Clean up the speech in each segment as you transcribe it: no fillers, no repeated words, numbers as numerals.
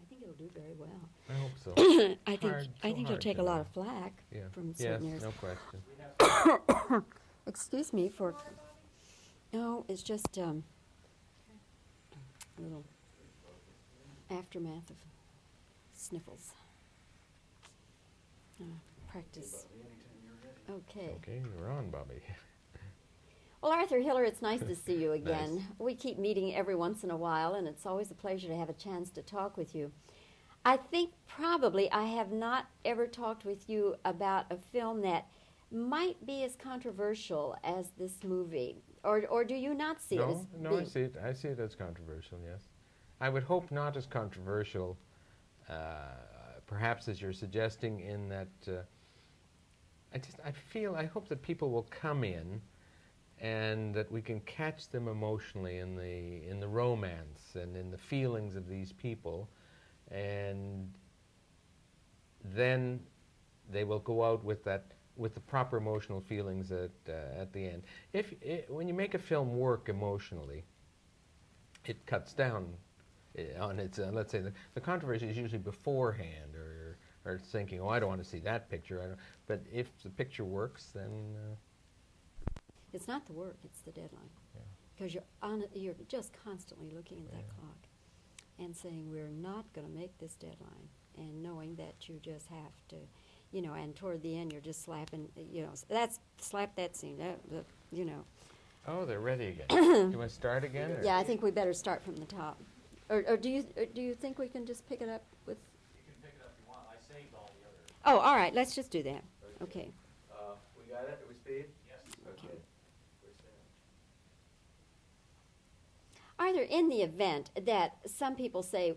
I think it'll do very well. I hope so. I think you'll take a lot of flack from certain Yes, areas. no question. Excuse me for. No, it's just a little aftermath of sniffles. Practice. Okay. Okay, you're on, Bobbie. Well, Arthur Hiller, it's nice to see you again. Nice. We keep meeting every once in a while, and it's always a pleasure to have a chance to talk with you. I think probably I have not ever talked with you about a film that might be as controversial as this movie. Or do you not see it as No, being? I see it. I see it as controversial. Yes, I would hope not as controversial, perhaps as you're suggesting. In that, I hope that people will come in, and that we can catch them emotionally in the romance and in the feelings of these people, and then they will go out with the proper emotional feelings at the end. When you make a film work emotionally, it cuts down on its. Let's say the controversy is usually beforehand, or thinking, oh, I don't want to see that picture. I don't. But if the picture works, then It's not the work; it's the deadline. Yeah. Because you're just constantly looking at that clock and saying we're not going to make this deadline, and knowing that you just have to, and toward the end you're just slapping, slap that scene, Oh, they're ready again. Do you want to start again? Or? Yeah, I think we better start from the top. Or do you think we can just pick it up with? You can pick it up if you want. I saved all the others. Oh, all right. Let's just do that. Okay. We got it? Are we speed? Yes. Okay. Arthur, in the event that some people say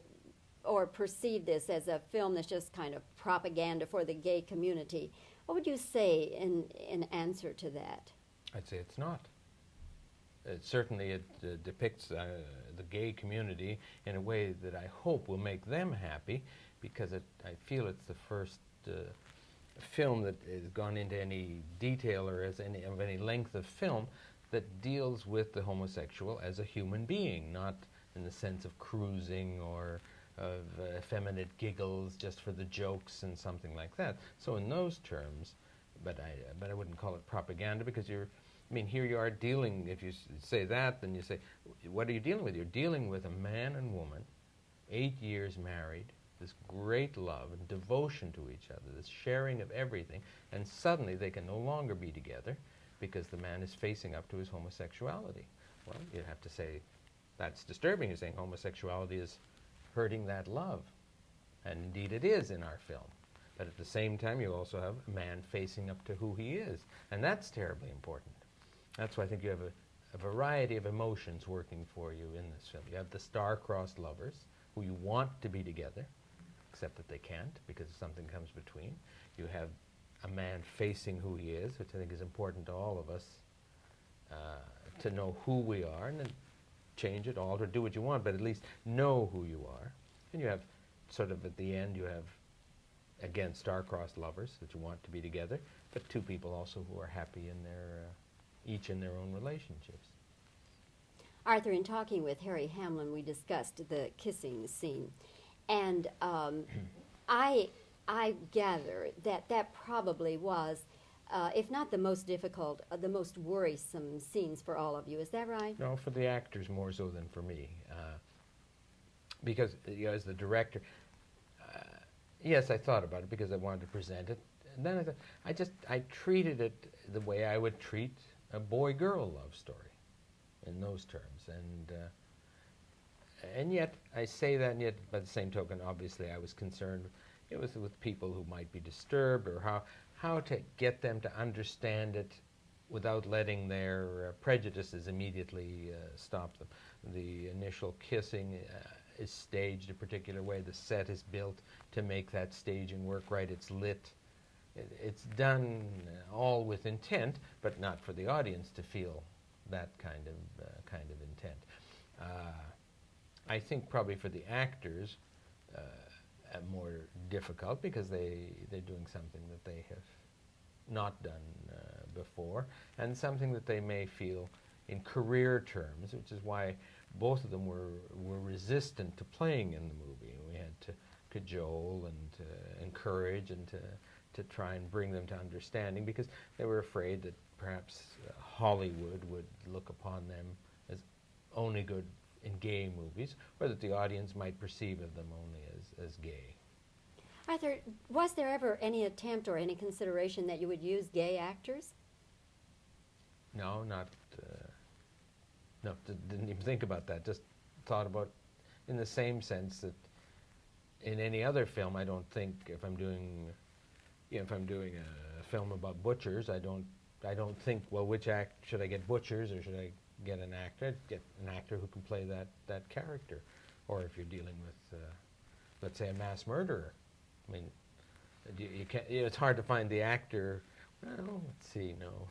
or perceive this as a film that's just kind of propaganda for the gay community, what would you say in answer to that? I'd say it's not. Certainly it depicts the gay community in a way that I hope will make them happy, because I feel it's the first film that has gone into any detail or as any length of film that deals with the homosexual as a human being, not in the sense of cruising or of effeminate giggles just for the jokes and something like that. So in those terms, but I wouldn't call it propaganda, because here you are dealing, if you say that, then you say, what are you dealing with? You're dealing with a man and woman, 8 years married, this great love and devotion to each other, this sharing of everything, and suddenly they can no longer be together because the man is facing up to his homosexuality. Well, you'd have to say, that's disturbing. You're saying homosexuality is hurting that love. And indeed it is in our film. But at the same time, you also have a man facing up to who he is. And that's terribly important. That's why I think you have a variety of emotions working for you in this film. You have the star-crossed lovers who you want to be together, except that they can't because something comes between. You have a man facing who he is, which I think is important to all of us, to know who we are, and then change it, alter, do what you want, but at least know who you are. And you have sort of at the end, you have, again, star-crossed lovers that you want to be together, but two people also who are happy in their, each in their own relationships. Arthur, in talking with Harry Hamlin, we discussed the kissing scene, and I gather that probably was, if not the most difficult, the most worrisome scenes for all of you. Is that right? No, for the actors more so than for me, because as the director, yes, I thought about it because I wanted to present it, and then I thought I treated it the way I would treat a boy-girl love story, in those terms, and yet I say that, and yet by the same token, obviously, I was concerned. It was with people who might be disturbed, or how to get them to understand it without letting their prejudices immediately stop them. The initial kissing is staged a particular way. The set is built to make that staging work right. It's lit. It's done all with intent, but not for the audience to feel that kind of intent. I think probably for the actors, more difficult because they're doing something that they have not done before, and something that they may feel in career terms, which is why both of them were resistant to playing in the movie. We had to cajole and to encourage and to try and bring them to understanding, because they were afraid that perhaps Hollywood would look upon them as only good in gay movies, or that the audience might perceive of them only as gay. Arthur, was there ever any attempt or any consideration that you would use gay actors? No, didn't even think about that. Just thought about in the same sense that in any other film, I don't think if I'm doing a film about butchers, I don't think, well, which act should I get, butchers, or should I get an actor? I'd get an actor who can play that character. Or if you're dealing with, let's say, a mass murderer. I mean, you can't. It's hard to find the actor. Well, let's see. No,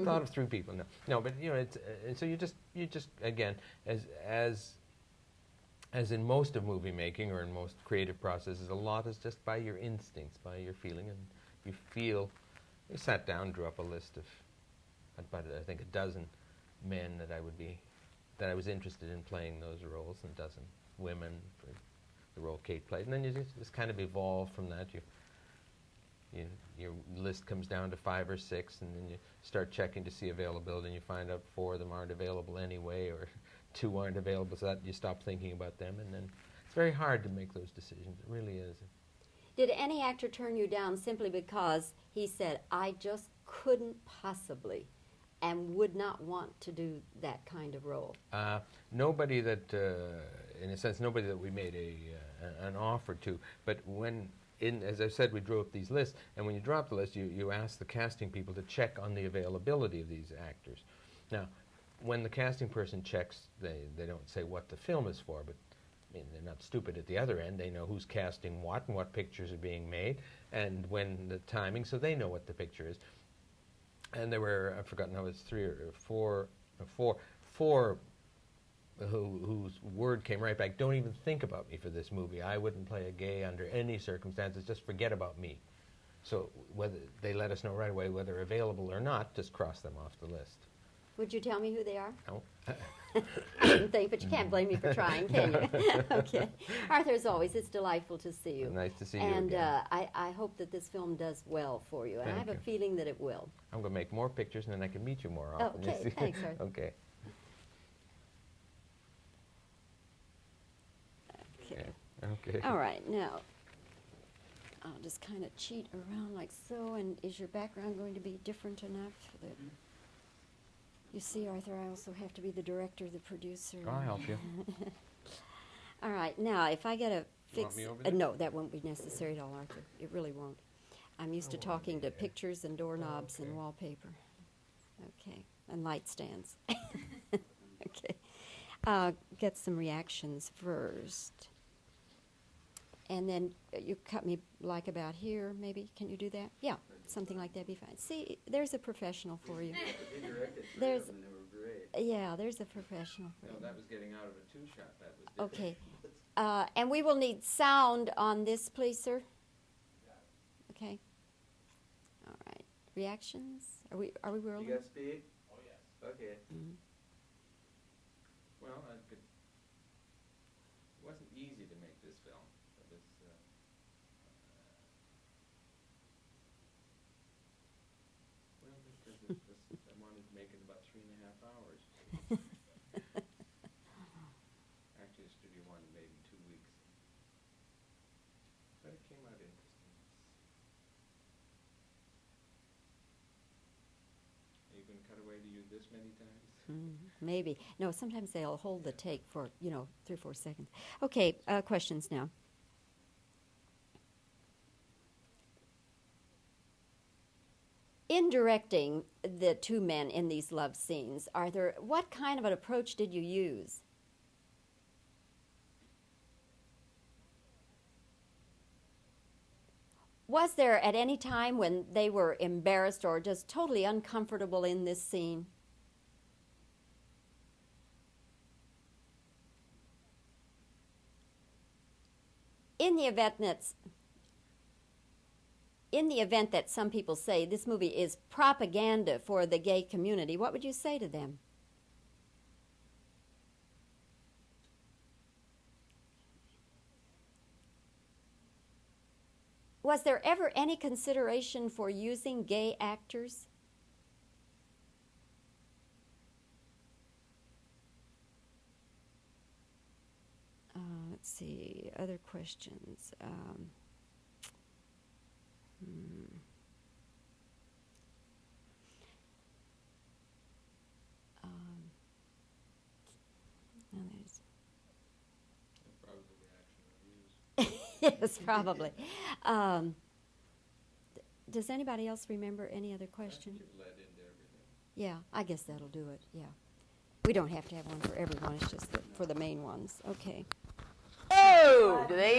thought of 3 people. No. But it's so you just again, as in most of movie making or in most creative processes, a lot is just by your instincts, by your feeling, and you feel. We sat down, drew up a list of about I think a dozen men that I was interested in playing those roles, and a dozen women for the role Kate played, and then you just kind of evolve from that. Your list comes down to 5 or 6, and then you start checking to see availability, and you find out 4 of them aren't available anyway, or 2 aren't available, so that you stop thinking about them, and then it's very hard to make those decisions. It really is. Did any actor turn you down simply because he said, I just couldn't possibly and would not want to do that kind of role? Nobody that, in a sense, nobody that we made an offer to. But as I said, we drew up these lists, and when you draw up the list, you ask the casting people to check on the availability of these actors. Now, when the casting person checks, they don't say what the film is for, but I mean, they're not stupid at the other end. They know who's casting what and what pictures are being made, and when the timing, so they know what the picture is. And there were, I've forgotten how it's 3 or 4 whose word came right back, don't even think about me for this movie. I wouldn't play a gay under any circumstances, just forget about me. So whether they let us know right away whether available or not, just cross them off the list. Would you tell me who they are? No. I didn't think, but you can't blame me for trying, can you? Okay. Arthur, as always, it's delightful to see you. Nice to see you and again. I hope that this film does well for you, and Thank I have you. a feeling that it will. I'm going to make more pictures, and then I can meet you more often. Okay, thanks, Arthur. Okay. Okay. Okay. All right, now, I'll just kind of cheat around like so, and is your background going to be different enough that... You see, Arthur, I also have to be the director, the producer. I'll help you. All right, now, if I get a You fix... want me over there? no, that won't be necessary at all, Arthur. It really won't. I'm used to talking to pictures and doorknobs and wallpaper. Okay, and light stands. Okay. Get some reactions first. And then you cut me like about here, maybe. Can you do that? Yeah, something like that would be fine. See, there's a professional for you. They directed There's- them and they were great. Yeah, there's a professional for you. that was getting out of a 2-shot. That was Okay. And we will need sound on this, please, sir. Okay. All right. Reactions? Are we rolling? You got speed? Oh, yes. Okay. Mhm. Well, it wasn't easy to make this film. It was, because I wanted to make it in about 3.5 hours. Actually, the studio wanted maybe 2 weeks. But it came out interesting. Are you going to cut away to you this many times? Maybe. No, sometimes they'll hold the take for, 3 or 4 seconds. Okay, questions now. In directing the 2 men in these love scenes, Arthur, what kind of an approach did you use? Was there at any time when they were embarrassed or just totally uncomfortable in this scene? In the event that some people say this movie is propaganda for the gay community, what would you say to them? Was there ever any consideration for using gay actors? Let's see, other questions. No, there's yes, probably. Does anybody else remember any other question? Led into everything. Yeah, I guess that'll do it, yeah. We don't have to have one for everyone, it's just for the main ones. Okay. Oh, do they even